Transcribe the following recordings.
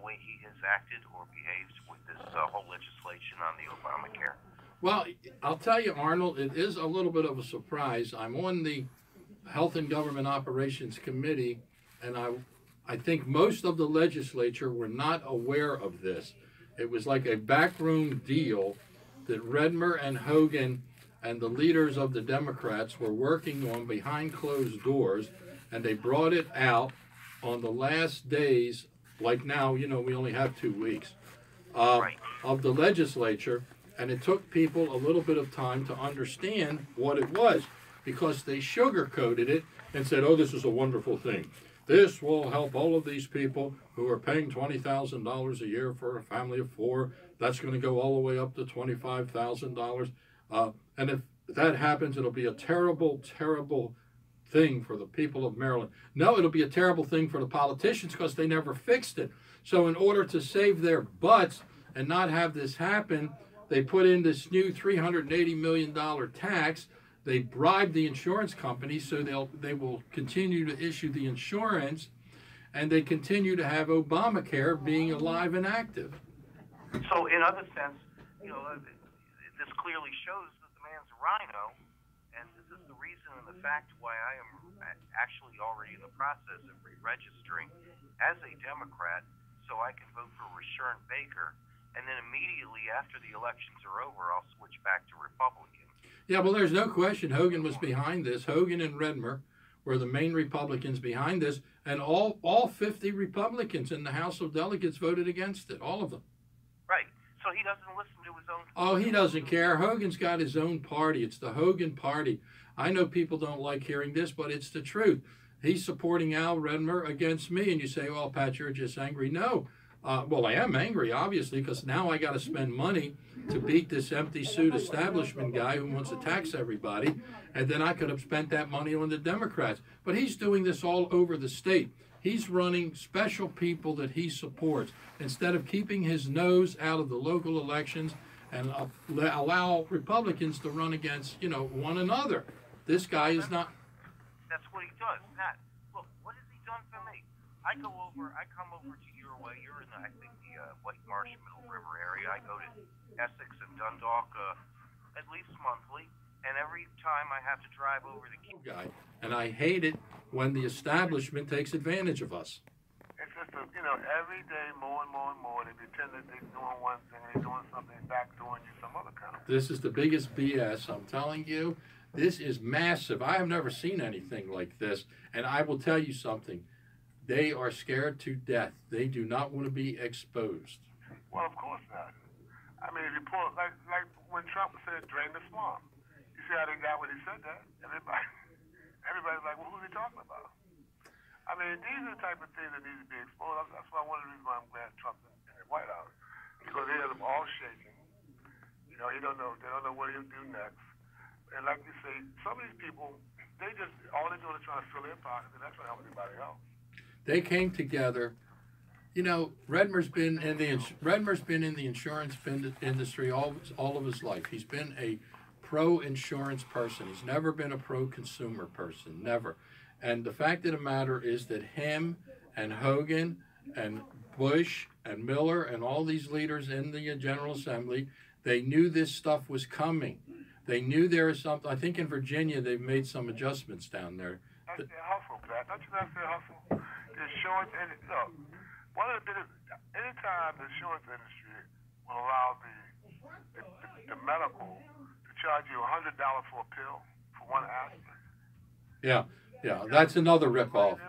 way he has acted or behaved with this whole legislation on the Obamacare? Well, I'll tell you, Arnold, it is a little bit of a surprise. I'm on the Health and Government Operations Committee, and I think most of the legislature were not aware of this. It was like a backroom deal that Redmer and Hogan and the leaders of the Democrats were working on behind closed doors, and they brought it out on the last days, like now, we only have 2 weeks, Right. of the legislature, and it took people a little bit of time to understand what it was because they sugarcoated it and said, oh, this is a wonderful thing. This will help all of these people who are paying $20,000 a year for a family of 4. That's going to go all the way up to $25,000. And if that happens, it'll be a terrible, terrible thing for the people of Maryland. No, it'll be a terrible thing for the politicians because they never fixed it. So in order to save their butts and not have this happen, they put in this new $380 million tax. They bribed the insurance companies so they will continue to issue the insurance, and they continue to have Obamacare being alive and active. So in other sense, this clearly shows that the man's a rhino, and this is the reason and the fact why I am actually already in the process of re-registering as a Democrat so I can vote for Rashern Baker, and then immediately after the elections are over, I'll switch back to Republican. Yeah, well, there's no question Hogan was behind this. Hogan and Redmer were the main Republicans behind this, and all 50 Republicans in the House of Delegates voted against it, all of them. Right. So he doesn't listen to his own. Oh, he doesn't care. Hogan's got his own party. It's the Hogan Party. I know people don't like hearing this, but it's the truth. He's supporting Al Redmer against me, and you say, well, Pat, you're just angry. No. Well, I am angry, obviously, because now I got to spend money to beat this empty suit establishment guy who wants to tax everybody, and then I could have spent that money on the Democrats. But he's doing this all over the state. He's running special people that he supports instead of keeping his nose out of the local elections and allow Republicans to run against, one another. This guy is not. That's what he does. Pat, look, what has he done for me? I come over to your way. You're in, I think, the White Marsh Middle River area. I go to Essex and Dundalk at least monthly, and every time I have to drive over the guy, and I hate it when the establishment takes advantage of us. It's just, every day more and more and more, they pretend that they're doing one thing, they're doing something, back doing you some other kind of thing. This is the biggest BS, I'm telling you. This is massive. I have never seen anything like this, and I will tell you something. They are scared to death. They do not want to be exposed. Well, of course not. I mean, if you pull, like when Trump said, drain the swamp. You see how they got when he said that? Everybody's like, well, who's he talking about? I mean, these are the type of things that need to be exposed. That's why one of the reasons why I'm glad Trump's in the White House. Because they have them all shaking. They don't know what he'll do next. And like you say, some of these people, all they're doing is trying to fill their pockets, and that's not helping anybody else. They came together. Redmer's been in the insurance industry all of his life. He's been a pro-insurance person. He's never been a pro-consumer person, never. And the fact of the matter is that him and Hogan and Bush and Miller and all these leaders in the General Assembly, they knew this stuff was coming. They knew there was something. I think in Virginia they've made some adjustments down there. That's their hustle, Pat. Don't you know that's their hustle? The insurance, look, one of the biggest, anytime the insurance industry will allow the medical to charge you $100 for a pill for one aspirin. Yeah, that's another ripoff.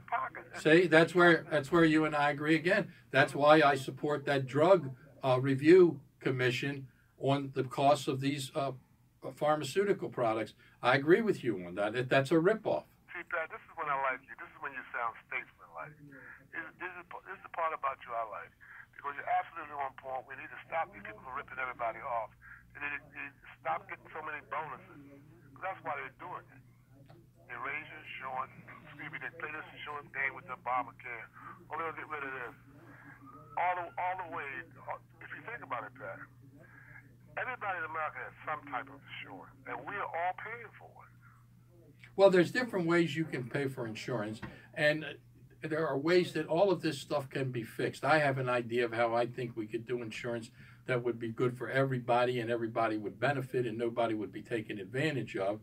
See, that's where you and I agree again. That's why I support that drug review commission on the costs of these pharmaceutical products. I agree with you on that. That's a ripoff. See, Pat, this is when I like you. This is when you sound statesman-like. This is the part about you I like. Because you're absolutely on point. We need to stop these people from ripping everybody off. They need to stop getting so many bonuses. That's why they're doing it. They raise your insurance. They play this insurance game with the Obamacare. Oh, they'll get rid of this. All the way, if you think about it, Pat, everybody in America has some type of insurance, and we're all paying for it. Well, there's different ways you can pay for insurance, and there are ways that all of this stuff can be fixed. I have an idea of how I think we could do insurance that would be good for everybody and everybody would benefit and nobody would be taken advantage of.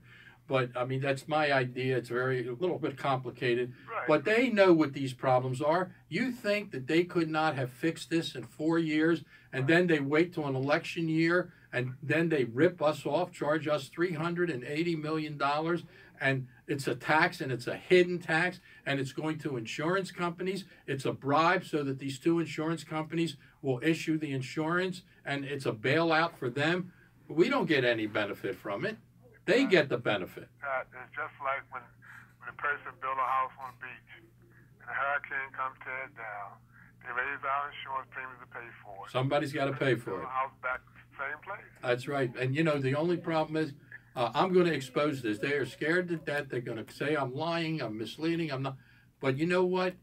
But I mean, that's my idea. It's a little bit complicated, Right. but they know what these problems are. You think that they could not have fixed this in 4 years and then they wait till an election year and then they rip us off, charge us $380 million, and it's a tax and it's a hidden tax and it's going to insurance companies. It's a bribe so that these two insurance companies will issue the insurance and it's a bailout for them. We don't get any benefit from it. They get the benefit. It's just like when a person built a house on the beach and a hurricane comes tear it down. They raise our insurance premiums to pay for it. Somebody's got to pay for Build it. a house back same place. That's right. And you know, the only problem is I'm going to expose this. They are scared to death. They're going to say I'm lying, I'm misleading, I'm not. But you know what?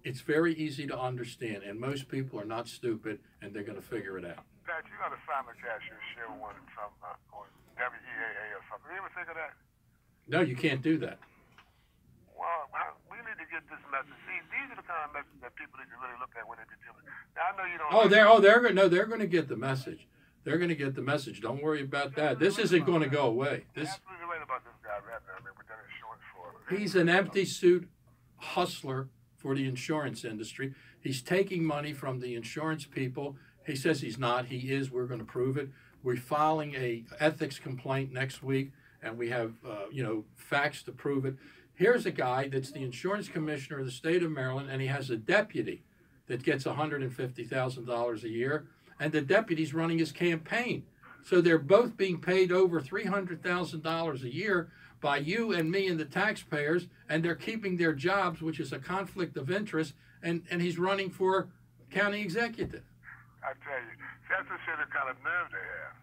It's very easy to understand. And most people are not stupid and they're going to figure it out. Pat, you got to simulcast your share one and some on WEAA or something. You ever think of that? No, you can't do that. Well, we need to get this message. See, these are the kind of messages that people need to really look at when they be dealing. Now, I know you don't. They're going to get the message. They're going to get the message. Don't worry about that. This isn't going to go away. You're absolutely right about this guy right now. I mean, we've done insurance for him. He's an empty suit hustler for the insurance industry. He's taking money from the insurance people. He says he's not. He is. We're going to prove it. We're filing a ethics complaint next week, and we have facts to prove it. Here's a guy that's the insurance commissioner of the state of Maryland, and he has a deputy that gets $150,000 a year, and the deputy's running his campaign. So they're both being paid over $300,000 a year by you and me and the taxpayers, and they're keeping their jobs, which is a conflict of interest, and he's running for county executive. I tell you, that's the shit of kind of nerve they have.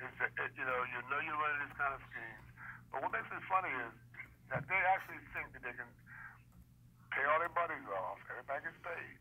Is that, you know you're running these kind of schemes. But what makes it funny is that they actually think that they can pay all their buddies off, everybody gets paid.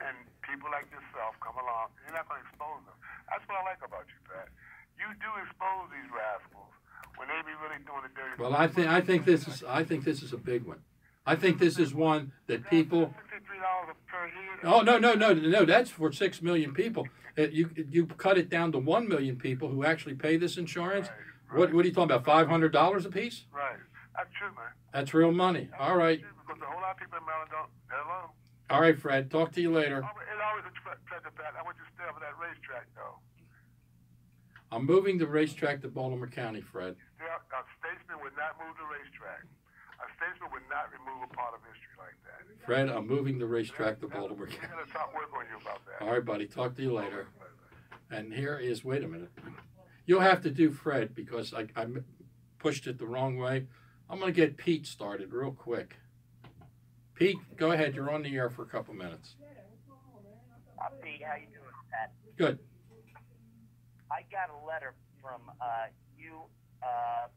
And people like yourself come along, and you're not going to expose them. That's what I like about you, Pat. You do expose these rascals when they be really doing the dirty. Well, I think this is a big one. I think this is one that people. $63 per year. Oh no! That's for 6 million people. You cut it down to 1 million people who actually pay this insurance. Right. What are you talking about? $500 a piece? Right. That's true, man. That's real money. All right. Because a whole lot of people in Maryland don't. Hello. All right, Fred. Talk to you later. It's always a pleasure, Pat. I want you to stay over that racetrack, though. I'm moving the racetrack to Baltimore County, Fred. A statesman would not move the racetrack. A statesman would not remove a part of history like that. Fred, I'm moving the racetrack to Baltimore We're County. going to talk work on you about that. All right, buddy. Talk to you later. And here is, wait a minute. You'll have to do Fred because I pushed it the wrong way. I'm going to get Pete started real quick. Pete, go ahead. You're on the air for a couple minutes. Pete, how you doing, Pat? Good. I got a letter from you a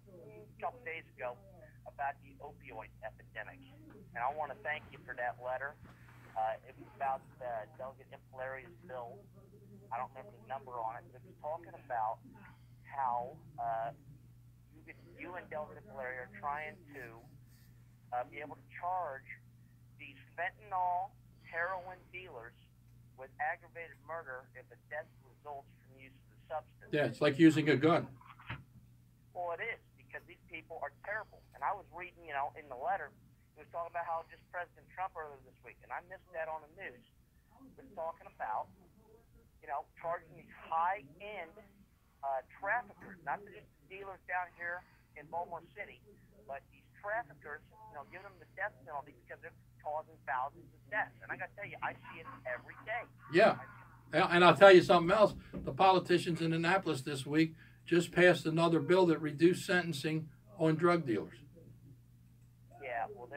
couple days ago about the opioid epidemic, and I want to thank you for that letter. It was about Delegate Impelaria's bill. I don't remember the number on it, but it was talking about how you and Delegate Impelaria are trying to be able to charge these fentanyl heroin dealers with aggravated murder if a death results from use of the substance. Yeah, it's like using a gun. Well, it is, because these people are terrible. And I was reading, in the letter, it was talking about how just President Trump earlier this week, and I missed that on the news, was talking about, charging these high-end traffickers, not just dealers down here in Baltimore City, but these traffickers, giving them the death penalty because they're causing thousands of deaths. And I got to tell you, I see it every day. Yeah. And I'll tell you something else. The politicians in Annapolis this week just passed another bill that reduced sentencing on drug dealers. Yeah, well,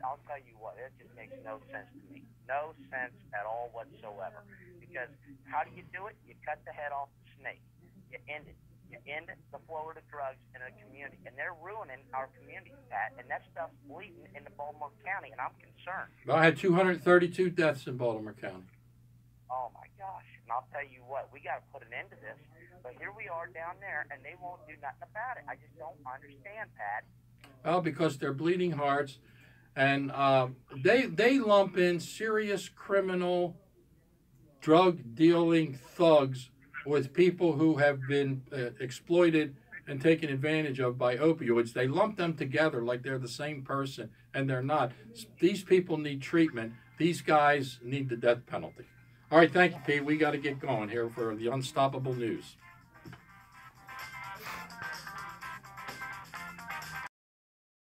I'll tell you what, it just makes no sense to me. No sense at all whatsoever. Because how do you do it? You cut the head off the snake. You end it. You end the flow of the drugs in a community. And they're ruining our community, Pat. And that stuff's bleeding into Baltimore County, and I'm concerned. Well, I had 232 deaths in Baltimore County. Oh, my gosh. And I'll tell you what, we got to put an end to this. But here we are down there, and they won't do nothing about it. I just don't understand, Pat. Well, because they're bleeding hearts, And they lump in serious criminal, drug dealing thugs with people who have been exploited and taken advantage of by opioids. They lump them together like they're the same person, and they're not. These people need treatment. These guys need the death penalty. All right, thank you, Pete. We got to get going here for the Unstoppable News.